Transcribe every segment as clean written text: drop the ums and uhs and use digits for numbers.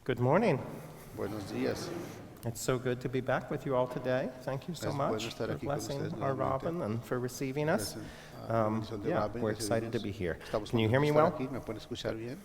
Good morning. Buenos días. It's so good to be back with you all today. Thank you so Es much bueno estar for aquí con blessing ustedes our nuevamente. Robin and for receiving us. Gracias a la bendición de Robin, We're excited to be here. Estamos Can you hear me contentos de estar well? aquí. ¿Me pueden escuchar bien?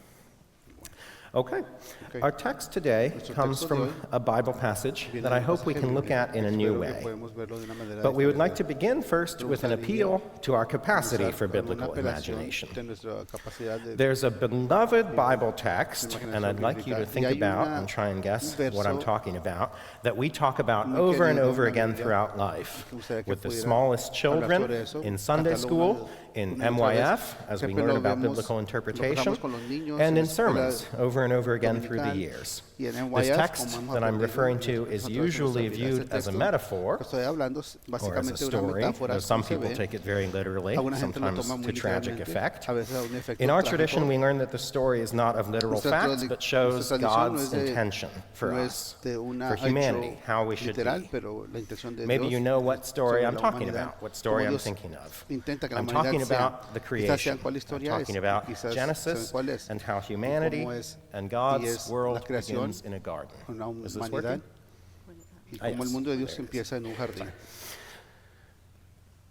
Okay. Okay. Our text today Nuestro comes texto de from hoy a Bible passage viene that de I un hope we pasaje can look bíblico at in a que new espero que way. podemos verlo de una manera But we would like diferente. to begin first with an appeal to our capacity for biblical Una apelación imagination. de nuestra capacidad de There's a beloved Bible text, imaginación and I'd like you to bíblica. think Y hay about un and try and guess verso what I'm talking about, that we talk about muy over and querido over en la again Biblia, throughout life, que me gustaría que with the pudiera smallest hablar children sobre eso, in Sunday cantarlo school, in una y otra vez. MYF, as we Siempre learn lo about vemos, biblical lo interpretation, pasamos con los niños and en in la escuela sermons over and over again through the dominical, years. y en This NYF, text como hemos that I'm aprendido referring to en is nuestra usually vida. Este viewed as a texto metaphor que estoy hablando es or as a básicamente una story, metáfora, though some como se people ve. take it very literally, Alguna gente lo sometimes toma muy to tragic literalmente, effect. a veces a un efecto In our trágico. tradition, we learn that the story is not of literal Nuestra facts, tradi- but shows nuestra tradición no God's es de- intention for no us, es de una for hecho humanity, how we should literal, be. pero la intención de Maybe Dios you know what story sobre I'm la talking humanidad, about, what story como I'm Dios thinking of. intenta que la I'm humanidad talking sea. about the Quizás creation. sean cuál I'm historia talking es, about quizás Genesis saben cuál es, and how y humanity cómo es, and y God's es la world creación begins in a garden. con la Is this humanidad working? y Ah, cómo el yes. mundo de Dios There it is. empieza en un jardín.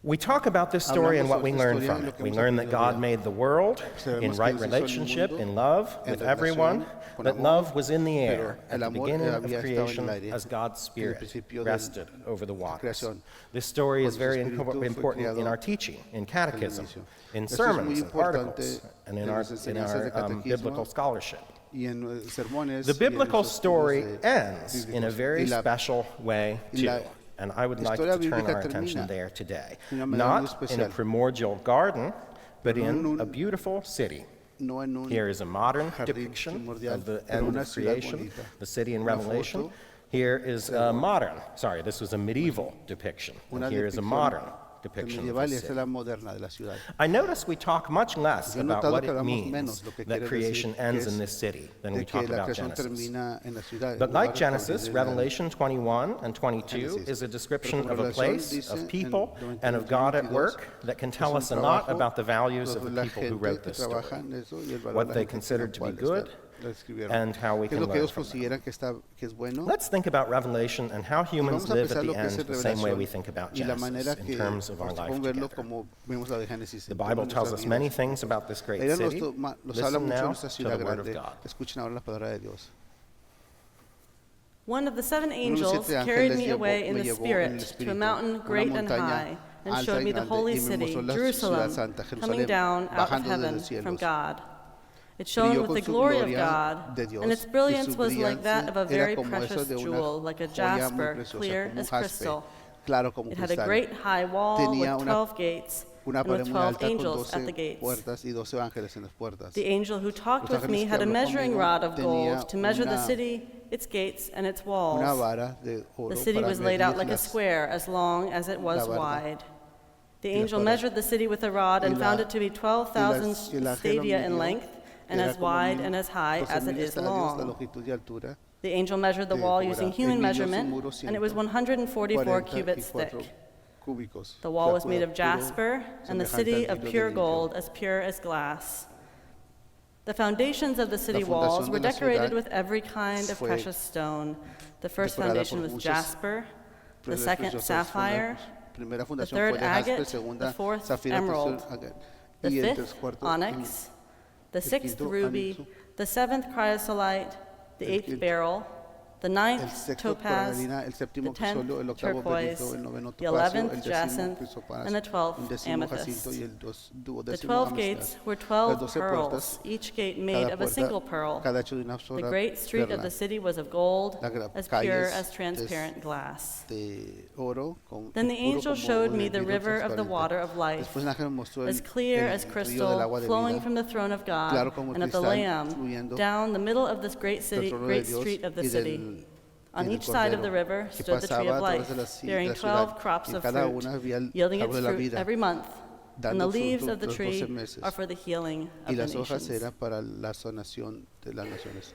We talk about this story and what we Hablamos learn sobre esta from historia it. y lo que We hemos learn that aprendido God de ella. made the world Sabemos in que right Dios hizo el relationship, mundo in love en with relación everyone, con that amor, love was in the air pero at el the amor beginning of había estado en creation el aire as God's Spirit principio del- rested over the waters. creación. This story is Cuando su very espíritu fue important in creado our teaching, in catechism, inicio. in Esto es muy sermons and importante articles, and in en our, las enseñanzas de catequismo biblical scholarship. y en sermones The y en biblical los story estudios ends in a bíblicos. very Y la special way, y la too. And I would like historia to turn bíblica our attention termina there today. de una manera muy Not in a especial. primordial garden, but Pero no en in un- a beautiful city. no en un Here is a modern jardín depiction primordial, of the pero end una of ciudad creation, bonita. the city in Una Revelation. foto Here is a modern, sorry, this was a medieval depiction. And una here is a depicción modern depiction of medieval the y esta es city. la moderna de la ciudad. I notice we talk much less Yo he about notado what que it hablamos means menos lo que that quiere creation decir que ends es in this city than de we que talk la about creación Genesis. termina en la ciudad. en But lugar like de Genesis, establecer Revelation 21 and 22 Génesis. is a description Pero of a Revelación place, dice of en people, 21, and of God at 22, work that can tell es un us a lot trabajo about the values of sobre the la people who gente wrote que this story, trabaja en eso y el valor what de la they gente considered to be la good, cual la escribieron. and how we ¿Qué es can lo que learn ellos from them. consideran que es bueno? Let's think about Revelation and how humans Vamos a live at pensar the lo que es end the same way we think about y la Genesis manera in que terms of our podemos life verlo together. como vemos la de Génesis. The en Bible nuestras tells us vidas. many things about this great Ella city. nos habla Listen mucho de now nuestra to ciudad the Word of grande. God. Escuchen ahora la palabra de Dios. One of the seven Uno de los angels siete carried ángeles me away in me the llevó en el Spirit to a espíritu mountain a una great and montaña high, and alta showed y me the grande, holy y me city, mostró la Jerusalem, ciudad santa, coming Jerusalén, down out of bajando heaven desde los from cielos. God. It shone Brilló with con the su glory of gloria God, de Dios, and its y brilliance su was like that of a brillanza very era como eso precious de una jewel, like a joya muy jasper, preciosa, clear como un as jaspe, crystal. claro como It had a cristal. great high wall Tenía with una 12 gates, Una and pared with muy 12 alta con angels at the 12 gates. puertas y 12 ángeles en las puertas. The angel who talked Los with me ángeles que had a habló measuring conmigo rod of tenía gold to measure the una- city, its gates, and its Una walls. vara de oro The city para was laid out medir like a las- square, as long as it was la barda. wide. The Y las angel paredes. measured the city with a rod and Y found la- it to be y 12,000 las- y el ángel lo stadia in midió, length, and era as como wide and as high as it 12,000 is estadios, la long. longitud y altura. The angel measured the de wall como using era. human Él midió su measurement, muro and it was 144 cubits 144 thick. cúbicos. The wall was Flaco, made of puro, jasper, and the semejante city al of hilo pure de gold, vidrio. as pure as glass. The foundations of the city fundación walls de were la decorated ciudad with every kind of fue precious stone. The first decorada foundation por was muchos jasper, the Preciosas second fundas- sapphire, Primera the fundación third fue de jaspe, agate, segunda the fourth zafiro, emerald, tercer agate, the y el fifth cuarto onyx, the sixth quinto ruby, anillo, the seventh chrysolite, the el eighth quinto- beryl, the el ninth sexto topaz, coralina, el the séptimo tenth crisóleo, el octavo turquoise, berilio, el noveno the topacio, 11th el décimo jacinth, crisopaz, and the 12th el décimo amethyst. jacinto y el The duodécimo 12 ametista. gates were Las 12 12 pearls, puertas, each gate made cada of a puerta, single pearl. cada hecho de una The sola great street of perla the city was of gold, Las as calles pure as des- transparent glass. de oro, con, Then the puro angel como showed un me the vidrio river of the transparente. water of life, Después el ángel mostró as clear el as río del crystal, agua de flowing vida, from the throne of God claro como and of the cristal, Lamb, fluyendo down the middle of this great city, del trono de great Dios street of the y city. del- On y del each side of Cordero, the river que stood the tree pasaba of a través life, de la ci- bearing de la 12 ciudad, crops y of cada fruit, una había el yielding árbol its de la fruit vida, every month. dando And the fruto leaves of the los 12 tree meses. are for the healing Y of the las hojas nations. eran para la sanación de las naciones.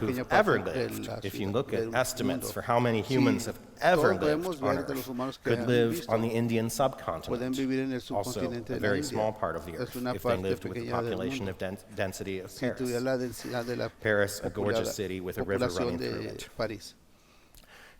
who've pequeña ever parte de lived, la if you ciudad- look del at estimates mundo. for how many Si humans have ever todos lived podemos on ver de los Earth, humanos que could han live visto, on the Indian pueden subcontinent, vivir en el also subcontinente a de la very India. small part of the Es Earth, una if they parte lived with the pequeña del population mundo. density of Si tuviera Paris. la densidad de la Paris, a gorgeous poblada- city with a river población running through de it. París.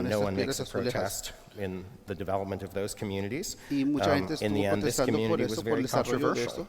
and no estas one makes piedras a azulejas. protest in the the development of those communities. Y mucha gente In the estuvo end, this protestando por community was eso, por el very desarrollo de controversial. esto,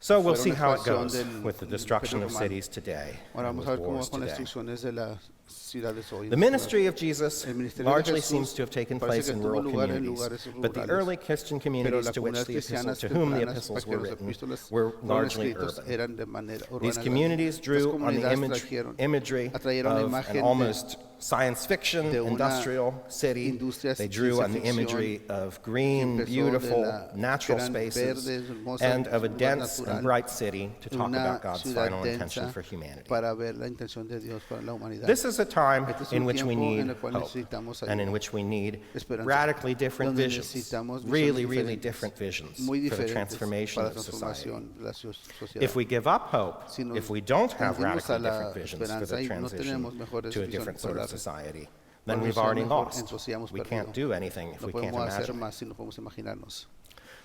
So we'll Fueron see how it expansión goes del with the Imperio destruction of Romano. cities today Ahora and vamos with a ver cómo wars va con las today. destrucciones de la ciudades hoy. The ministry of Jesus El ministerio de largely Jesús seems to have taken parece place que in tuvo rural lugar en communities, lugares but the rurales. early Christian Pero communities las to which comunidades the epistles, cristianas to whom the tempranas, epistles para que were los written, epístolas were fueron largely escritos, urban. eran de manera urbana. These communities drew on the trajeron, imagery atrayeron la of imagen an almost science fiction de una industrial city. industria They drew on the ciencia imagery ficción of green, que empezó de beautiful, la natural gran spaces, verde, hermosa, and of a lugar dense natural, and bright city to talk una about God's ciudad final intention densa for humanity. para ver la intención de Dios para la humanidad. This is a time Este es in un which we tiempo en need el cual hope necesitamos and in ayuda, which we need esperanza, radically different donde visions, necesitamos visiones really, really diferentes, different visions muy for the diferentes transformation para la of society. transformación de la sociedad. If we give up hope, Si nos if we don't have rendimos a radically la different visions for esperanza the y no transition tenemos mejores to a visiones different sort para of la society, then para we've ser already mejor, lost. entonces ya hemos We perdido. can't do anything if No we can't podemos hacer imagine. más si no podemos imaginarnos.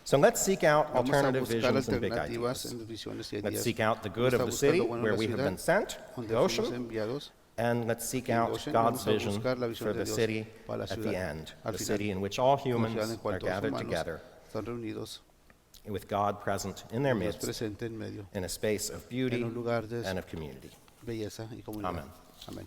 So let's seek out Vamos a alternative buscar visions and big alternativas ideas. en visiones y Let's ideas. seek out the good Vamos of a the buscar city lo bueno de where la we have ciudad, been sent, donde the fuimos ocean, enviados, and let's seek en el out ocean, God's vamos a vision buscar la visión for de the Dios city para la at the ciudad, end, al the final. city in which all Una ciudad humans en cual are todos gathered humanos together están reunidos, with God present in their Dios midst presente en medio, in a space of en beauty un lugar de and of community. belleza y comunidad. Amén. Amén.